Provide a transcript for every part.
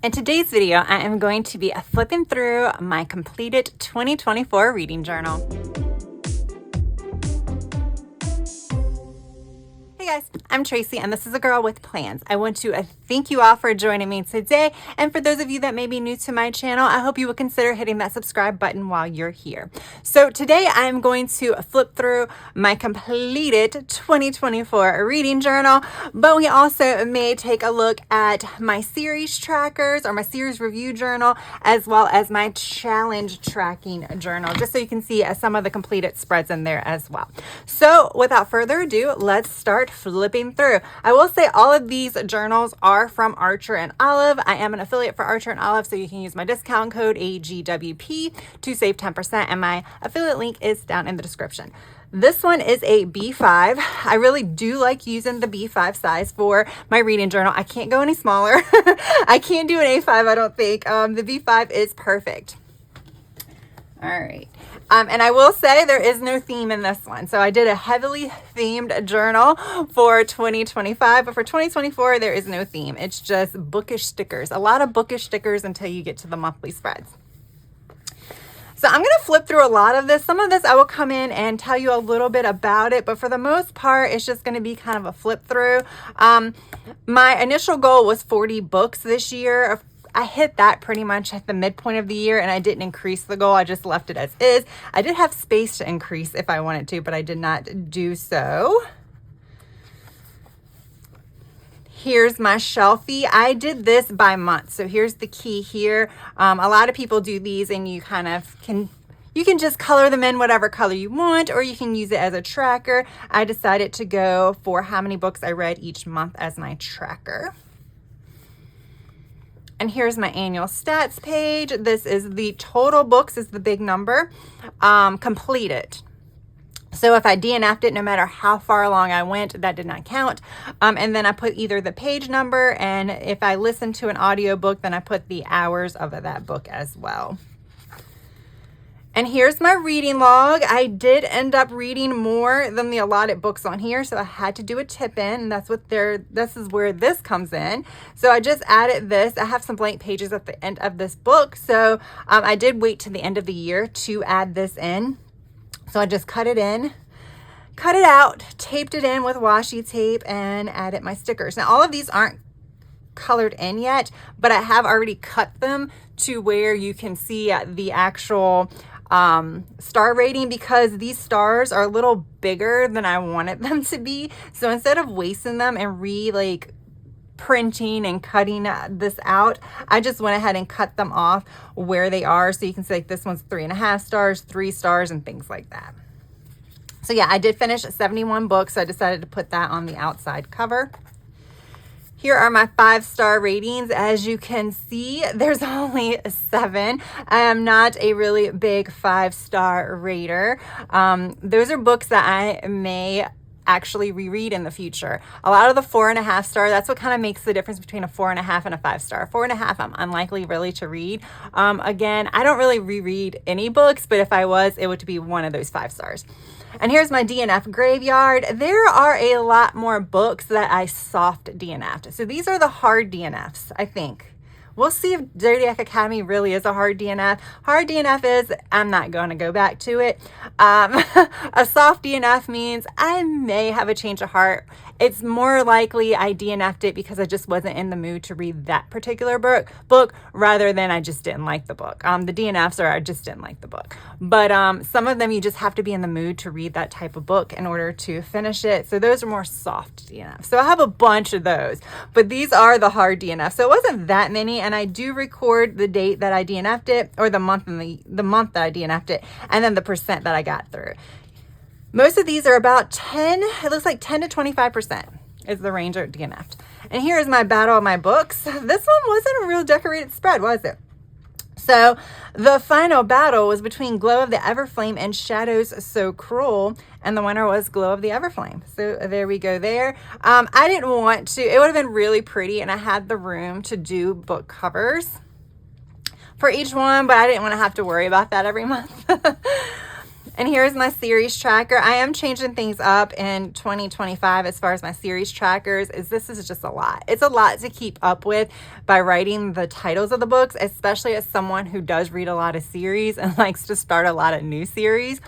In today's video, I am going to be flipping through my completed 2024 reading journal. Hey guys, I'm Tracy and this is A Girl with Plans. I want to thank you all for joining me today, and for those of you that may be new to my channel, I hope you will consider hitting that subscribe button while you're here. So today I'm going to flip through my completed 2024 reading journal, but we also may take a look at my series trackers or my series review journal, as well as my challenge tracking journal, just so you can see some of the completed spreads in there as well. So without further ado, let's start flipping through. I will say all of these journals are from Archer and Olive. I am an affiliate for Archer and Olive, so you can use my discount code AGWP to save 10%, and my affiliate link is down in the description. This one is a B5. I really do like using the B5 size for my reading journal. I can't go any smaller. I can't do an A5, I don't think. The B5 is perfect. All right. And I will say there is no theme in this one. So I did a heavily themed journal for 2025, but for 2024, there is no theme. It's just bookish stickers, a lot of bookish stickers until you get to the monthly spreads. So I'm going to flip through a lot of this. Some of this I will come in and tell you a little bit about it, but for the most part, it's just going to be kind of a flip through. My initial goal was 40 books this year. I hit that pretty much at the midpoint of the year, and I didn't increase the goal. I just left it as is. I did have space to increase if I wanted to, but I did not do so. Here's my shelfie. I did this by month. So here's the key here. A lot of people do these and you kind of you can just color them in whatever color you want, or you can use it as a tracker. I decided to go for how many books I read each month as my tracker. And here's my annual stats page. This is the total books, is the big number, completed. So if I DNF'd it, no matter how far along I went, that did not count. And then I put either the page number, and if I listened to an audiobook, then I put the hours of that book as well. And here's my reading log. I did end up reading more than the allotted books on here, so I had to do a tip in, and this is where this comes in. So I just added this. I have some blank pages at the end of this book, so I did wait to the end of the year to add this in. So I just cut it in, cut it out, taped it in with washi tape, and added my stickers. Now all of these aren't colored in yet, but I have already cut them to where you can see the actual star rating, because these stars are a little bigger than I wanted them to be. So instead of wasting them and printing and cutting this out, I just went ahead and cut them off where they are. So you can see like this one's 3.5 stars, 3 stars, and things like that. So yeah, I did finish 71 books. So I decided to put that on the outside cover. Here are my 5-star ratings. As you can see, there's only 7. I am not a really big 5-star rater. Those are books that I may actually reread in the future. A lot of the 4.5 star, that's what kind of makes the difference between a 4.5 and a 5-star. 4.5, I'm unlikely really to read. Again, I don't really reread any books, but if I was, it would be one of those 5 stars. And here's my DNF graveyard. There are a lot more books that I soft DNF'd. So these are the hard DNFs, I think. We'll see if Zodiac Academy really is a hard DNF. Hard DNF is, I'm not going to go back to it. A soft DNF means I may have a change of heart. It's more likely I DNF'd it because I just wasn't in the mood to read that particular book rather than I just didn't like the book. The DNFs are I just didn't like the book. But some of them you just have to be in the mood to read that type of book in order to finish it. So those are more soft DNFs. So I have a bunch of those, but these are the hard DNFs. So it wasn't that many, and I do record the date that I DNF'd it, or the month and the month that I DNF'd it, and then the percent that I got through. Most of these are about 10, it looks like 10 to 25% is the range of DNF'd. And here's my battle of my books. This one wasn't a real decorated spread, was it? So the final battle was between Glow of the Everflame and Shadows So Cruel, and the winner was Glow of the Everflame. So there we go there. I didn't want to, it would have been really pretty, and I had the room to do book covers for each one, but I didn't want to have to worry about that every month. And here's my series tracker. I am changing things up in 2025 as far as my series trackers. This is just a lot. It's a lot to keep up with by writing the titles of the books, especially as someone who does read a lot of series and likes to start a lot of new series.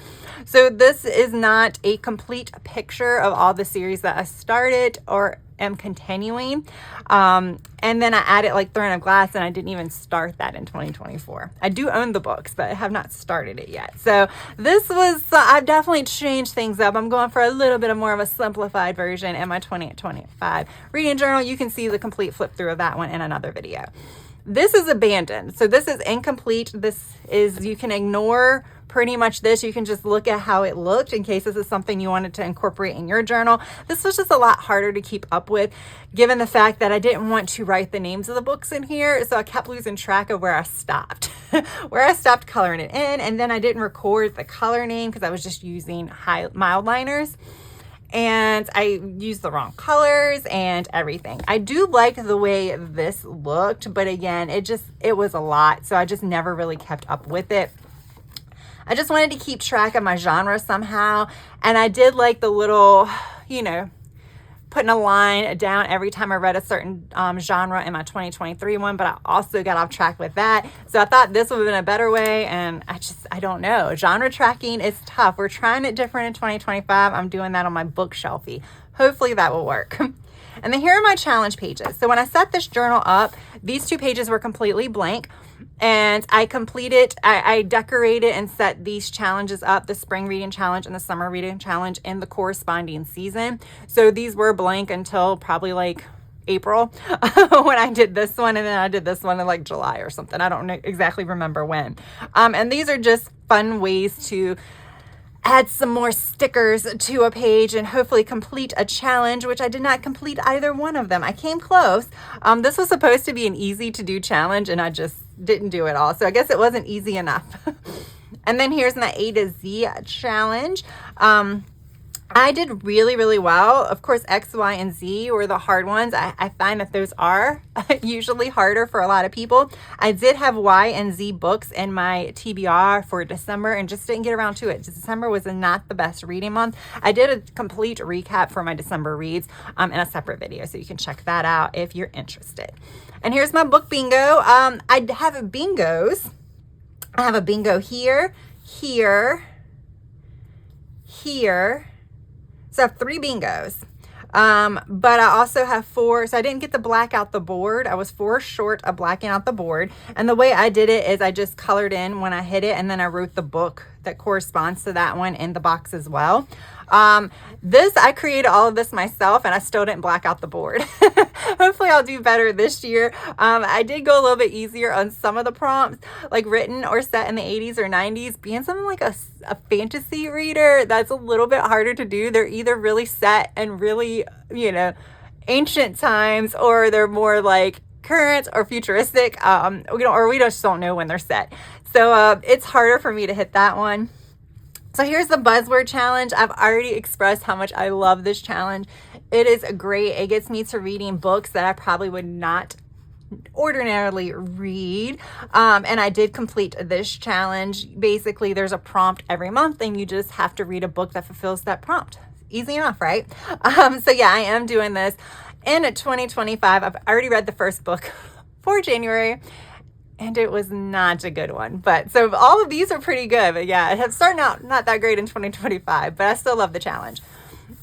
So this is not a complete picture of all the series that I started or am continuing. And then I added like Throne of Glass, and I didn't even start that in 2024. I do own the books, but I have not started it yet. So this was, I've definitely changed things up. I'm going for a little bit of more of a simplified version in my 2025 reading journal. You can see the complete flip through of that one in another video. This is abandoned. So this is incomplete. This is, you can ignore pretty much this. You can just look at how it looked in case this is something you wanted to incorporate in your journal. This was just a lot harder to keep up with, given the fact that I didn't want to write the names of the books in here. So I kept losing track of where I stopped, where I stopped coloring it in. And then I didn't record the color name because I was just using mild liners. And I used the wrong colors and everything. I do like the way this looked, but again, it was a lot. So I just never really kept up with it. I just wanted to keep track of my genre somehow. And I did like the little, putting a line down every time I read a certain genre in my 2023 one, but I also got off track with that. So I thought this would have been a better way, and I don't know. Genre tracking is tough. We're trying it different in 2025. I'm doing that on my bookshelfie. Hopefully that will work. And then here are my challenge pages. So when I set this journal up, these 2 pages were completely blank. And I decorated and set these challenges up, the spring reading challenge and the summer reading challenge, in the corresponding season. So these were blank until probably like April when I did this one. And then I did this one in like July or something. I don't exactly remember when. And these are just fun ways to add some more stickers to a page and hopefully complete a challenge, which I did not complete either one of them. I came close. This was supposed to be an easy to do challenge, and I just didn't do it all. So I guess it wasn't easy enough. And then here's my A to Z challenge. I did really, really well. Of course, X, Y, and Z were the hard ones. I find that those are usually harder for a lot of people. I did have Y and Z books in my TBR for December and just didn't get around to it. December was not the best reading month. I did a complete recap for my December reads in a separate video, so you can check that out if you're interested. And here's my book bingo. I have bingos. I have a bingo here, here, here. So I have 3 bingos, but I also have 4. So I didn't get to black out the board. I was 4 short of blacking out the board. And the way I did it is I just colored in when I hit it, and then I wrote the book that corresponds to that one in the box as well. I created all of this myself, and I still didn't black out the board. Hopefully I'll do better this year. I did go a little bit easier on some of the prompts, like written or set in the 80s or 90s. Being something like a fantasy reader, that's a little bit harder to do. They're either really set and really, ancient times, or they're more like current or futuristic, we just don't know when they're set. So it's harder for me to hit that one. So here's the buzzword challenge. I've already expressed how much I love this challenge. It is great. It gets me to reading books that I probably would not ordinarily read. And I did complete this challenge. Basically, there's a prompt every month, and you just have to read a book that fulfills that prompt. Easy enough, right? So yeah, I am doing this in 2025. I've already read the first book for January, and it was not a good one. But so all of these are pretty good. But yeah, it has started out not that great in 2025, but I still love the challenge.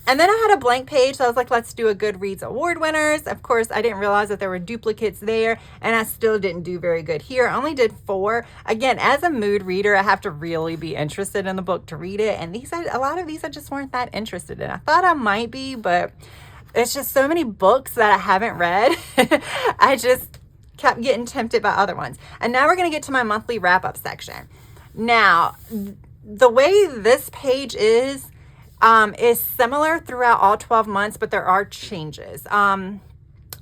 And then I had a blank page, so I was like, let's do a Goodreads award winners. Of course, I didn't realize that there were duplicates there, and I still didn't do very good here. I only did 4. Again, as a mood reader, I have to really be interested in the book to read it, and a lot of these I just weren't that interested in. I thought I might be, but it's just so many books that I haven't read. I just kept getting tempted by other ones. And now we're going to get to my monthly wrap-up section. Now, the way this page is similar throughout all 12 months, but there are changes.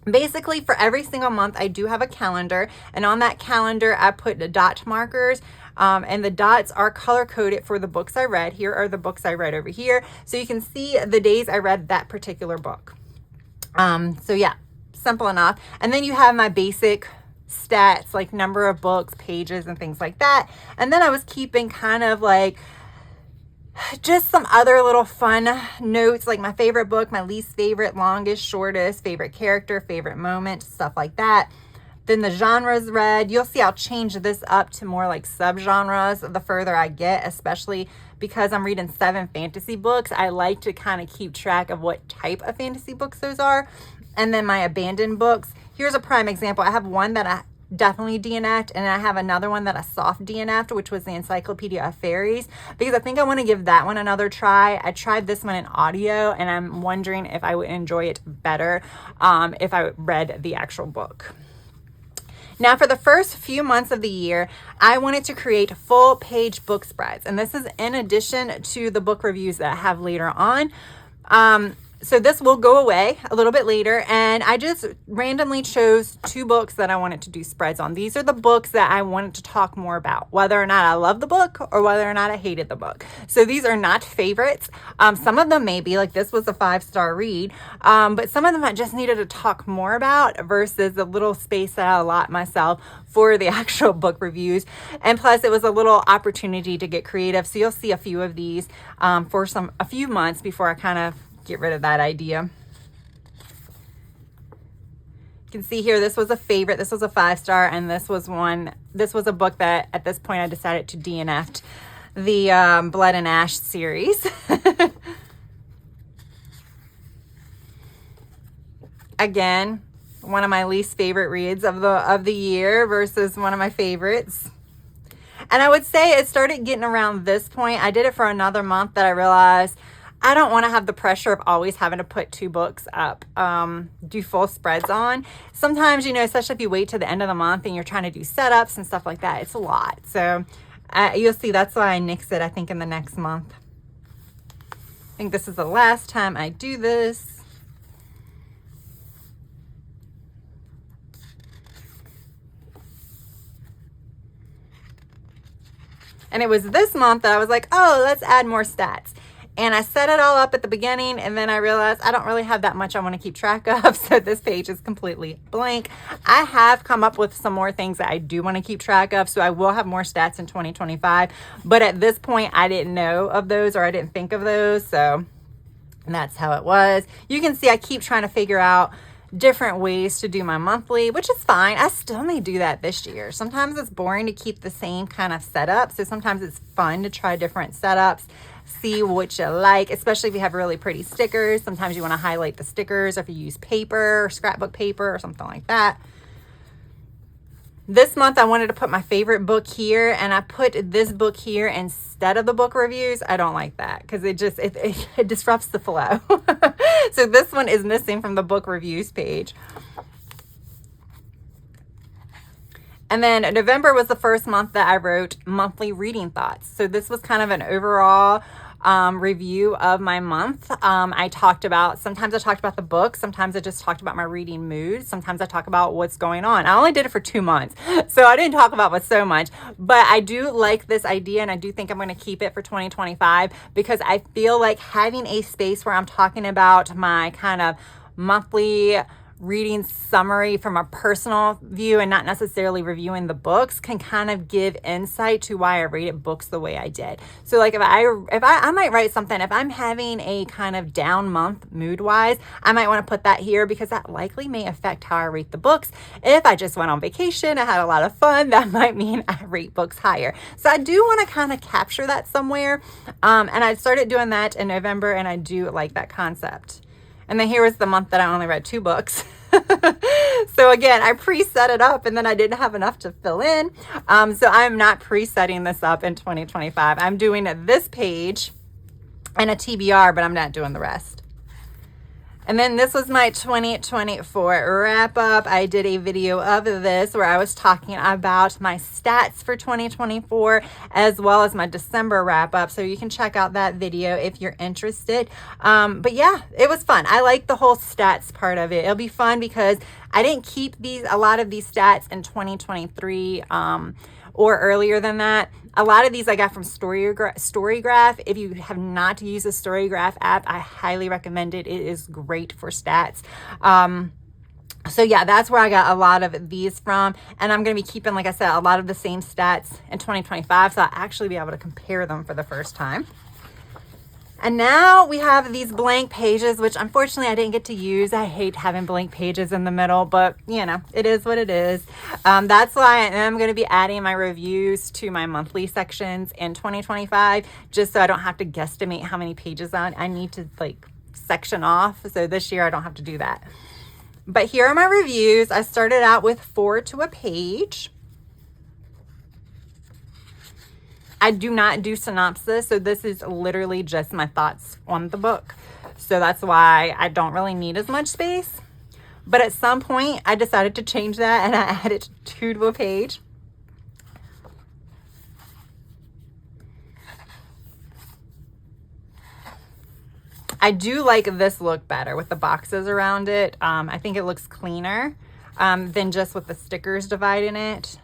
Basically, for every single month, I do have a calendar, and on that calendar, I put the dot markers, and the dots are color-coded for the books I read. Here are the books I read over here, so you can see the days I read that particular book. So yeah, simple enough. And then you have my basic stats, like number of books, pages, and things like that. And then I was keeping kind of like Just some other little fun notes, like my favorite book, my least favorite, longest, shortest, favorite character, favorite moment, stuff like that. Then the genres read. You'll see I'll change this up to more like subgenres the further I get, especially because I'm reading 7 fantasy books. I like to kind of keep track of what type of fantasy books those are. And then my abandoned books. Here's a prime example. I have one that I definitely DNF'd, and I have another one that I soft DNF'd, which was the Encyclopedia of Fairies, because I think I want to give that one another try. I tried this one in audio, and I'm wondering if I would enjoy it better if I read the actual book. Now, for the first few months of the year, I wanted to create full page book spreads, and this is in addition to the book reviews that I have later on. So this will go away a little bit later, and I just randomly chose 2 books that I wanted to do spreads on. These are the books that I wanted to talk more about, whether or not I love the book or whether or not I hated the book. So these are not favorites. Some of them maybe, like this was a 5-star read, but some of them I just needed to talk more about versus the little space that I allot myself for the actual book reviews. And plus it was a little opportunity to get creative. So you'll see a few of these for a few months before I kind of get rid of that idea. You can see here, this was a favorite. This was a 5-star, and this was a book that at this point I decided to DNF, the Blood and Ash series. Again, one of my least favorite reads of the year versus one of my favorites. And I would say it started getting around this point. I did it for another month that I realized I don't want to have the pressure of always having to put 2 books up, do full spreads on. Sometimes, especially if you wait to the end of the month and you're trying to do setups and stuff like that, it's a lot. So you'll see that's why I nix it, I think, in the next month. I think this is the last time I do this. And it was this month that I was like, oh, let's add more stats. And I set it all up at the beginning, and then I realized I don't really have that much I want to keep track of, so this page is completely blank. I have come up with some more things that I do want to keep track of, so I will have more stats in 2025. But at this point, I didn't know of those, or I didn't think of those, so that's how it was. You can see I keep trying to figure out different ways to do my monthly, which is fine. I still may do that this year. Sometimes it's boring to keep the same kind of setup, so sometimes it's fun to try different setups, see what you like, especially if you have really pretty stickers. Sometimes you want to highlight the stickers, or if you use paper or scrapbook paper or something like that. This month I wanted to put my favorite book here, and I put this book here instead of the book reviews. I don't like that because it disrupts the flow. So this one is missing from the book reviews page. And then November was the first month that I wrote monthly reading thoughts. So this was kind of an overall review of my month. Sometimes I talked about the book. Sometimes I just talked about my reading mood. Sometimes I talk about what's going on. I only did it for 2 months, so I didn't talk about so much, but I do like this idea, and I do think I'm going to keep it for 2025 because I feel like having a space where I'm talking about my kind of monthly reading summary from a personal view and not necessarily reviewing the books can kind of give insight to why I rated books the way I did. So like if I might write something, if I'm having a kind of down month mood wise, I might want to put that here because that likely may affect how I rate the books. If I just went on vacation, I had a lot of fun, that might mean I rate books higher. So I do want to kind of capture that somewhere. And I started doing that in November, and I do like that concept. And then here was the month that I only read 2 books. So again, I preset it up, and then I didn't have enough to fill in. So I'm not presetting this up in 2025. I'm doing this page and a TBR, but I'm not doing the rest. And then this was my 2024 wrap up. I did a video of this where I was talking about my stats for 2024 as well as my December wrap up. So you can check out that video if you're interested. But yeah, it was fun. I like the whole stats part of it. It'll be fun because I didn't keep a lot of these stats in 2023 or earlier than that. A lot of these I got from Storygraph. If you have not used the Storygraph app, I highly recommend it. It is great for stats. So yeah, that's where I got a lot of these from. And I'm going to be keeping, like I said, a lot of the same stats in 2025. So I'll actually be able to compare them for the first time. And now we have these blank pages, which unfortunately I didn't get to use. I hate having blank pages in the middle, but you know, it is what it is. That's why I am going to be adding my reviews to my monthly sections in 2025, just so I don't have to guesstimate how many pages I need to like section off. So this year I don't have to do that. But here are my reviews. I started out with 4 to a page. I do not do synopsis, so this is literally just my thoughts on the book. So that's why I don't really need as much space. But at some point, I decided to change that and I added 2 to a page. I do like this look better with the boxes around it. I think it looks cleaner than just with the stickers dividing it.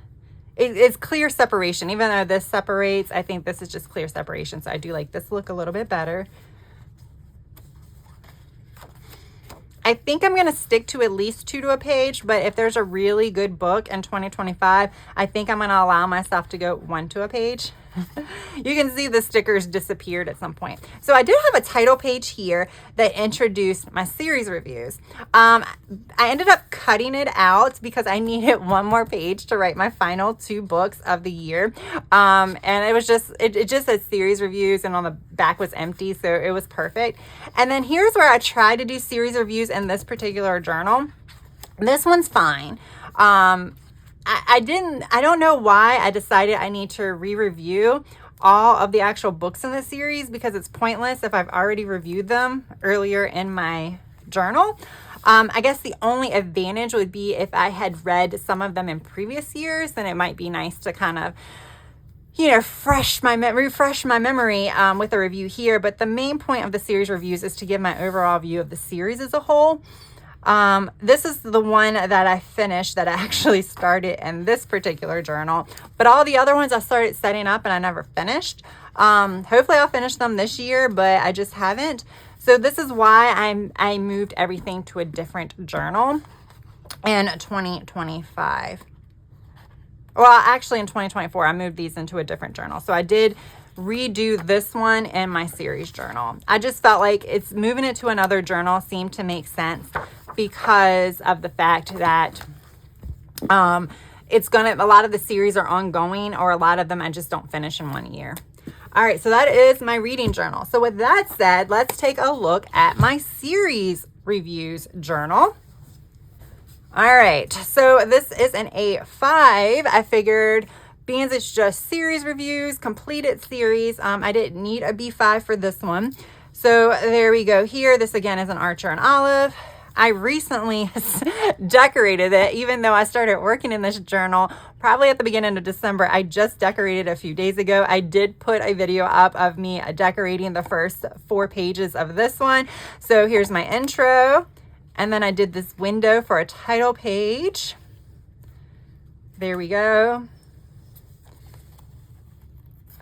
It's clear separation. Even though this separates, I think this is just clear separation. So I do like this look a little bit better. I think I'm going to stick to at least 2 to a page, but if there's a really good book in 2025, I think I'm going to allow myself to go 1 to a page. You can see the stickers disappeared at some point. So I did have a title page here that introduced my series reviews. I ended up cutting it out because I needed 1 more page to write my final 2 books of the year. And it was just, it just said series reviews and on the back was empty. So it was perfect. And then here's where I tried to do series reviews in this particular journal. This one's fine. I don't know why I decided I need to re-review all of the actual books in the series because it's pointless if I've already reviewed them earlier in my journal. I guess the only advantage would be if I had read some of them in previous years, then it might be nice to kind of, you know, refresh my memory with a review here. But the main point of the series reviews is to give my overall view of the series as a whole. This is the one that I finished that I actually started in this particular journal, but all the other ones I started setting up and I never finished. Hopefully I'll finish them this year, but I just haven't. So this is why I moved everything to a different journal in 2025. Well, actually in 2024, I moved these into a different journal. So I did redo this one in my series journal. I just felt like it's moving it to another journal seemed to make sense because of the fact that a lot of the series are ongoing, or a lot of them I just don't finish in 1 year. All right, so that is my reading journal. So with that said, let's take a look at my series reviews journal. All right, so this is an A5. I figured being it's just series reviews, completed series, I didn't need a B5 for this one. So there we go here. This again is an Archer and Olive. I recently decorated it, even though I started working in this journal probably at the beginning of December. I just decorated a few days ago. I did put a video up of me decorating the first 4 pages of this one. So here's my intro. And then I did this window for a title page. There we go.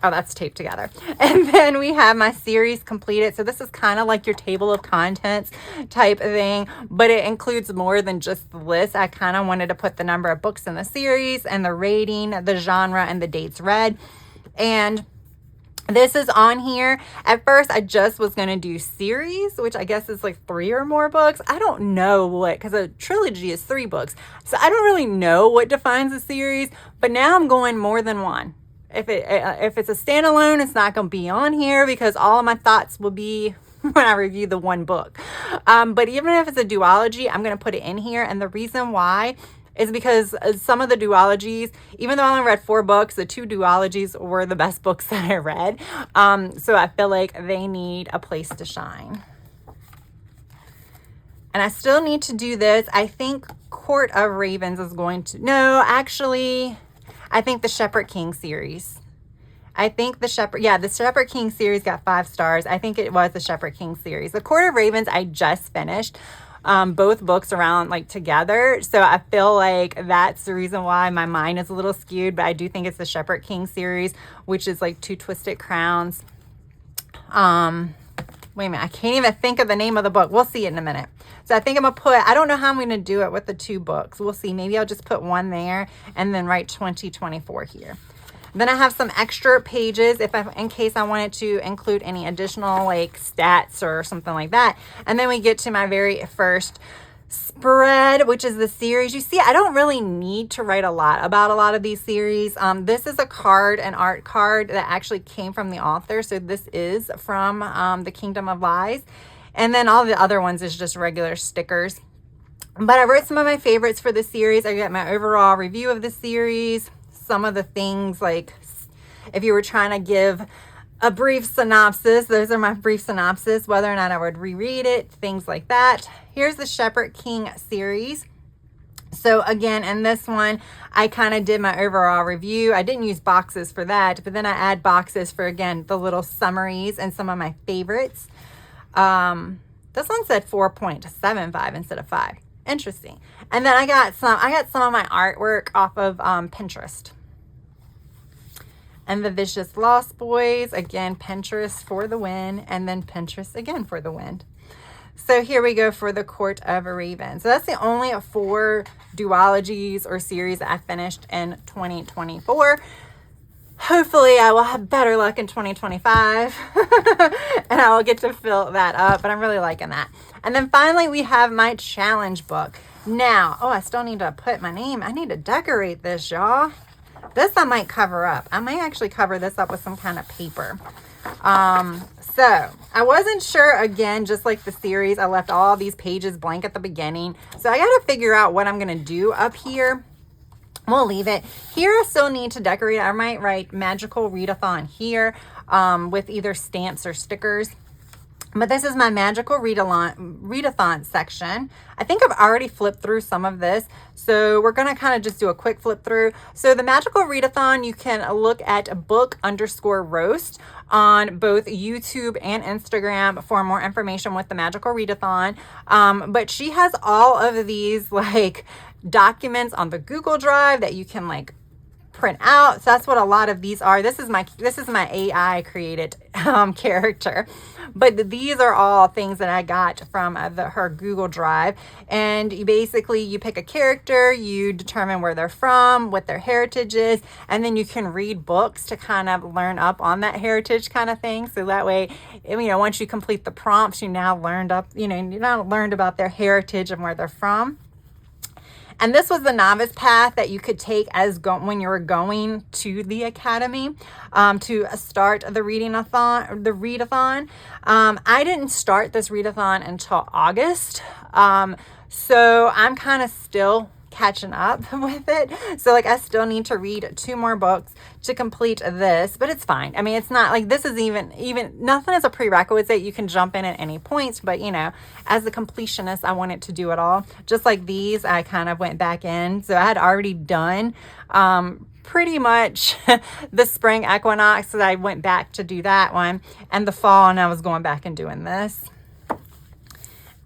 Oh, that's taped together. And then we have my series completed. So this is kind of like your table of contents type thing, but it includes more than just the list. I kind of wanted to put the number of books in the series and the rating, the genre, and the dates read. And this is on here. At first, I just was going to do series, which I guess is like 3 or more books. I don't know what, because a trilogy is 3 books. So I don't really know what defines a series, but now I'm going more than 1. If it's a standalone, it's not going to be on here because all of my thoughts will be when I review the 1 book. But even if it's a duology, I'm going to put it in here. And the reason why is because some of the duologies, even though I only read 4 books, the 2 duologies were the best books that I read. So I feel like they need a place to shine. And I still need to do this. I think Court of Ravens is going to, no, actually, I think the Shepherd King series. I think the Shepherd King series got 5 stars. I think it was the Shepherd King series. The Court of Ravens, I just finished both books around like together. So I feel like that's the reason why my mind is a little skewed, but I do think it's the Shepherd King series, which is like 2 Twisted Crowns. Wait a minute, I can't even think of the name of the book. We'll see it in a minute. So I think I'm going to I don't know how I'm going to do it with the 2 books. We'll see. Maybe I'll just put 1 there and then write 2024 here. Then I have some extra pages in case I wanted to include any additional like stats or something like that. And then we get to my very first spread, which is the series. You see, I don't really need to write a lot about a lot of these series. This is a card, an art card that actually came from the author. So this is from The Kingdom of Lies. And then all the other ones is just regular stickers. But I wrote some of my favorites for the series. I got my overall review of the series. Some of the things, like if you were trying to give a brief synopsis, those are my brief synopsis, whether or not I would reread it, things like that. Here's the Shepherd King series. So again, in this one, I kind of did my overall review. I didn't use boxes for that, but then I add boxes for, again, the little summaries and some of my favorites. This one said 4.75 instead of 5. Interesting. And then I got some of my artwork off of Pinterest. And the Vicious Lost Boys, again, Pinterest for the win, and then Pinterest again for the win. So here we go for the Court of Raven. So that's the only 4 duologies or series that I finished in 2024. Hopefully I will have better luck in 2025 and I will get to fill that up, but I'm really liking that. And then finally we have my challenge book. Now, I still need to put my name. I need to decorate this, y'all. This I might cover up. I may actually cover this up with some kind of paper. So I wasn't sure, again, just like the series, I left all these pages blank at the beginning. So I got to figure out what I'm going to do up here. We'll leave it here. I still need to decorate. I might write magical read-a-thon here with either stamps or stickers. But this is my magical read-a-thon section. I think I've already flipped through some of this. So we're going to kind of just do a quick flip through. So the magical read-a-thon, you can look at book_roast on both YouTube and Instagram for more information with the magical read-a-thon. But she has all of these like documents on the Google Drive that you can like print out. So that's what a lot of these are. This is my AI created character, but these are all things that I got from her Google Drive. And you pick a character, you determine where they're from, what their heritage is, and then you can read books to kind of learn up on that heritage kind of thing. So that way, once you complete the prompts, you now learned about their heritage and where they're from. And this was the novice path that you could take when you were going to the academy to start the read-a-thon. I didn't start this read-a-thon until August. So I'm kind of still catching up with it. So like I still need to read 2 more books to complete this, but it's fine. I mean, it's not like this is even nothing is a prerequisite. You can jump in at any point, but as the completionist, I wanted to do it all. Just like these, I kind of went back in. So I had already done pretty much the spring equinox, so I went back to do that one, and the fall, and I was going back and doing this.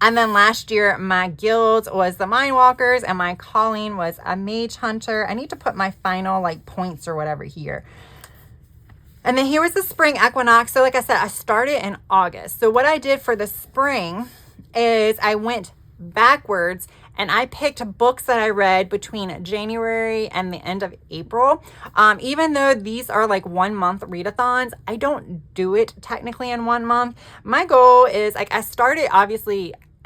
And then last year, my guild was the Mind Walkers, and my calling was a Mage Hunter. I need to put my final points or whatever here. And then here was the spring equinox. So like I said, I started in August. So what I did for the spring is I went backwards and I picked books that I read between January and the end of April. Even though these are like 1 month readathons, I don't do it technically in 1 month. My goal is I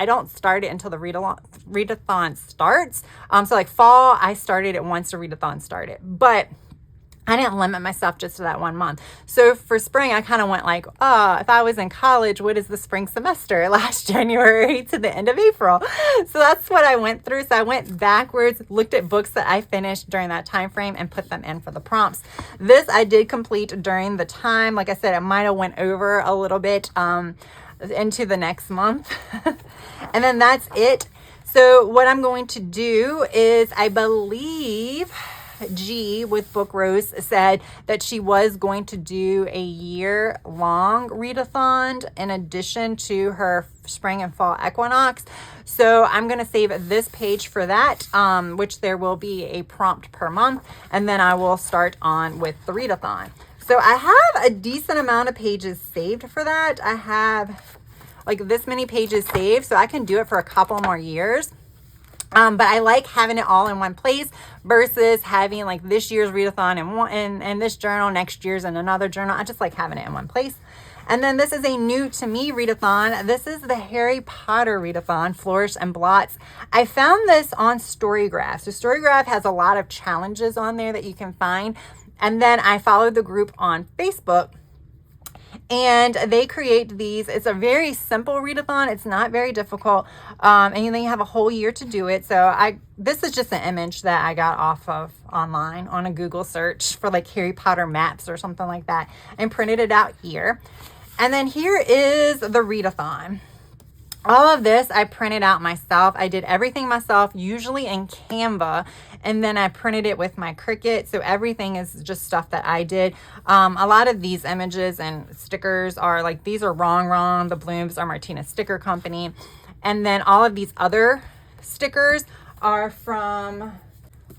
don't start it until the readathon starts. So like fall, I started it once the readathon started, but I didn't limit myself just to that 1 month. So for spring, I kind of went like, if I was in college, what is the spring semester? Last January to the end of April. So that's what I went through. So I went backwards, looked at books that I finished during that time frame and put them in for the prompts. This I did complete during the time. Like I said, it might have went over a little bit into the next month. And then that's it. So what I'm going to do is, I believe G with Book Rose said that she was going to do a year-long readathon in addition to her spring and fall equinox. So I'm going to save this page for that, which there will be a prompt per month, and then I will start on with the readathon. So I have a decent amount of pages saved for that. I have like this many pages saved, so I can do it for a couple more years. But I like having it all in one place versus having like this year's readathon in one and this journal, next year's in another journal. I just like having it in one place. And then this is a new to me readathon. This is the Harry Potter readathon, Flourish and Blots. I found this on Storygraph. So Storygraph has a lot of challenges on there that you can find. And then I followed the group on Facebook, and they create these. It's a very simple readathon. It's not very difficult. And then you have a whole year to do it. So this is just an image that I got off of online on a Google search for like Harry Potter maps or something like that, and printed it out here. And then here is the readathon. All of this I printed out myself. I did everything myself, usually in Canva, and then I printed it with my Cricut. So everything is just stuff that I did. A lot of these images and stickers are like, these are wrong. The blooms are Martina Sticker Company. And then all of these other stickers are from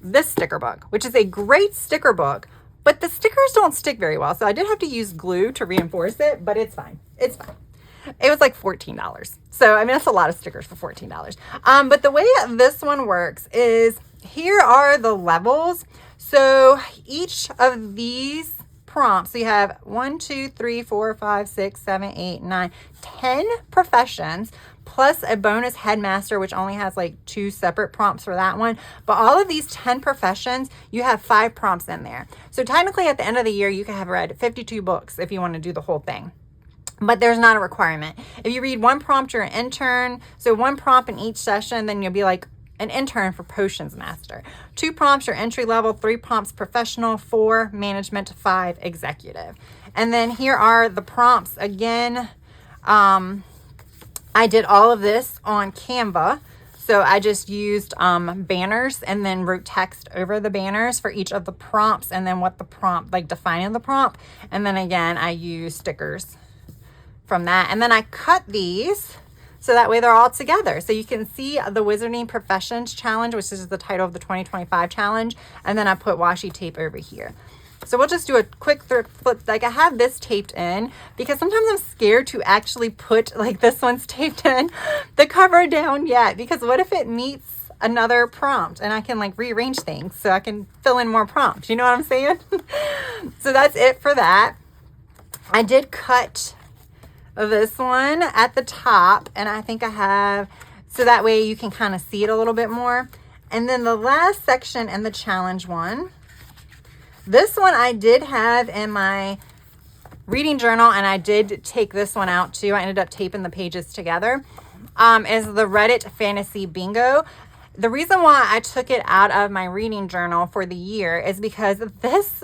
this sticker book, which is a great sticker book, but the stickers don't stick very well. So I did have to use glue to reinforce it, but it's fine. It's fine. It was like $14. So, I mean, that's a lot of stickers for $14. But the way this one works is here are the levels. So each of these prompts, so you have 1, 2, 3, 4, 5, 6, 7, 8, 9, 10 professions, plus a bonus headmaster, which only has like 2 separate prompts for that one. But all of these 10 professions, you have 5 prompts in there. So technically at the end of the year, you can have read 52 books if you want to do the whole thing. But there's not a requirement. If you read 1 prompt, you're an intern. So 1 prompt in each session, then you'll be like an intern for Potions Master. 2 prompts are entry level, 3 prompts professional, 4 management, 5 executive. And then here are the prompts. Again, I did all of this on Canva. So I just used banners and then wrote text over the banners for each of the prompts, and then what the prompt, like defining the prompt. And then again, I used stickers from that. And then I cut these so that way they're all together. So you can see the Wizarding Professions Challenge, which is the title of the 2025 challenge. And then I put washi tape over here. So we'll just do a quick flip. Like I have this taped in because sometimes I'm scared to actually put like this one's taped in the cover down yet, because what if it meets another prompt and I can like rearrange things so I can fill in more prompts. You know what I'm saying? So that's it for that. I did cut this one at the top, and I think I have, so that way you can kind of see it a little bit more. And then the last section in the challenge one, this one I did have in my reading journal, and I did take this one out too. I ended up taping the pages together, is the Reddit Fantasy Bingo. The reason why I took it out of my reading journal for the year is because this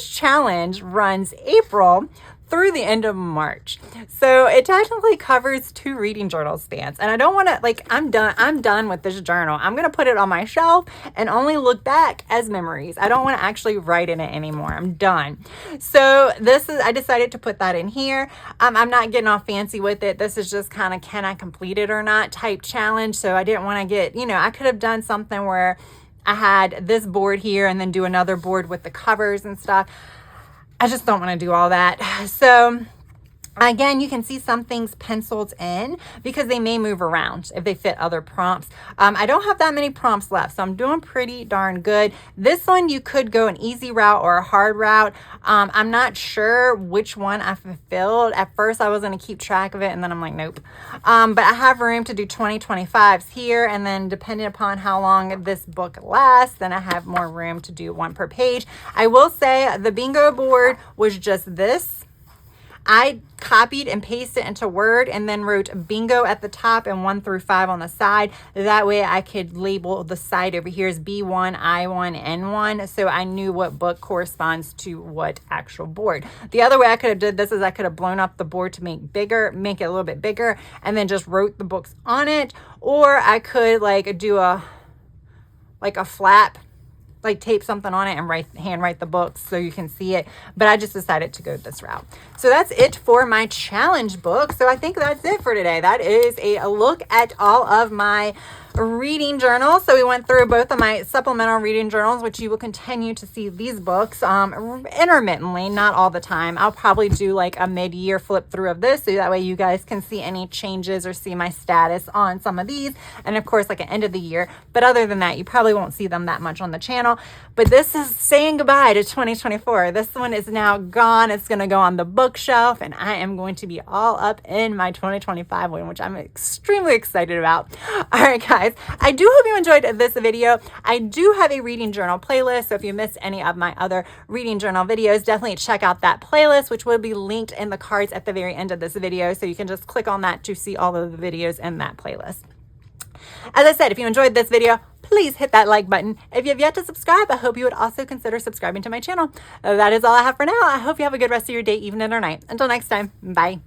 challenge runs April through the end of March. So it technically covers 2 reading journal spans. And I don't want to, like, I'm done with this journal. I'm going to put it on my shelf and only look back as memories. I don't want to actually write in it anymore. I'm done. So I decided to put that in here. I'm not getting all fancy with it. This is just kind of, can I complete it or not type challenge. So I didn't want to get, I could have done something where I had this board here and then do another board with the covers and stuff. I just don't want to do all that. So again, you can see some things penciled in because they may move around if they fit other prompts. I don't have that many prompts left, so I'm doing pretty darn good. This one, you could go an easy route or a hard route. I'm not sure which one I fulfilled. At first, I was going to keep track of it, and then I'm like, nope. But I have room to do 2025s here, and then depending upon how long this book lasts, then I have more room to do 1 per page. I will say the bingo board was just this. I copied and pasted into Word and then wrote bingo at the top and 1 through 5 on the side. That way I could label the side over here as B1, I1, N1. So I knew what book corresponds to what actual board. The other way I could have did this is I could have blown up the board to make it a little bit bigger, and then just wrote the books on it. Or I could like do a flap, like tape something on it and handwrite the books so you can see it. But I just decided to go this route. So that's it for my challenge book. So I think that's it for today. That is a look at all of my reading journal. So we went through both of my supplemental reading journals, which you will continue to see these books intermittently, not all the time. I'll probably do like a mid-year flip through of this, so that way you guys can see any changes or see my status on some of these, and of course like an end of the year. But other than that, you probably won't see them that much on the channel. But this is saying goodbye to 2024. This one is now gone. It's going to go on the bookshelf, and I am going to be all up in my 2025 one, which I'm extremely excited about. All right, guys, I do hope you enjoyed this video. I do have a reading journal playlist, so if you missed any of my other reading journal videos, definitely check out that playlist, which will be linked in the cards at the very end of this video, so you can just click on that to see all of the videos in that playlist. As I said, if you enjoyed this video, please hit that like button. If you have yet to subscribe, I hope you would also consider subscribing to my channel. That is all I have for now. I hope you have a good rest of your day, evening, or night. Until next time, bye.